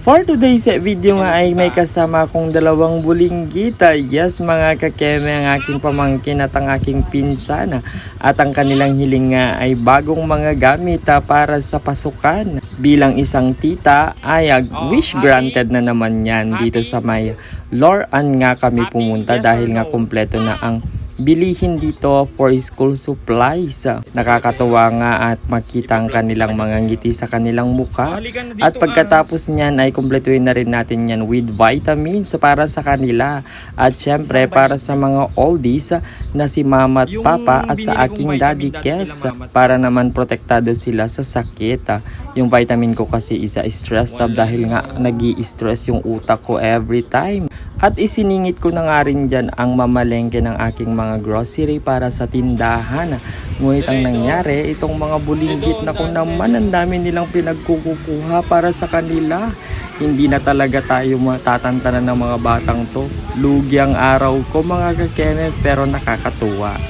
For today's video nga ay may kasama akong dalawang bulinggita. Yes mga kakeme, ang aking pamangkin at ang aking pinsan. At ang kanilang hiling nga ay bagong mga gamit para sa pasukan. Bilang isang tita ay wish granted na naman yan dito sa may Loran nga kami pumunta dahil nga kumpleto na ang bilihin dito for school supplies. Nakakatuwa nga at makita ang kanilang mga ngiti sa kanilang muka. At pagkatapos niyan ay kumpletuhin na rin natin yan with vitamins para sa kanila. At syempre para sa mga oldies na si mama at papa at sa aking daddy Kes para naman protektado sila sa sakit. Yung vitamin ko kasi isa stress tab dahil nga nag-i-stress yung utak ko every time. At isiningit ko na nga rin dyan ang mamalengke ng aking mga grocery para sa tindahan. Ngunit ang nangyari, itong mga bulinggit na kung naman ang dami nilang pinagkukuha para sa kanila. Hindi na talaga tayo matatantanan ng mga batang to. Lugi ang araw ko mga kakene pero nakakatuwa.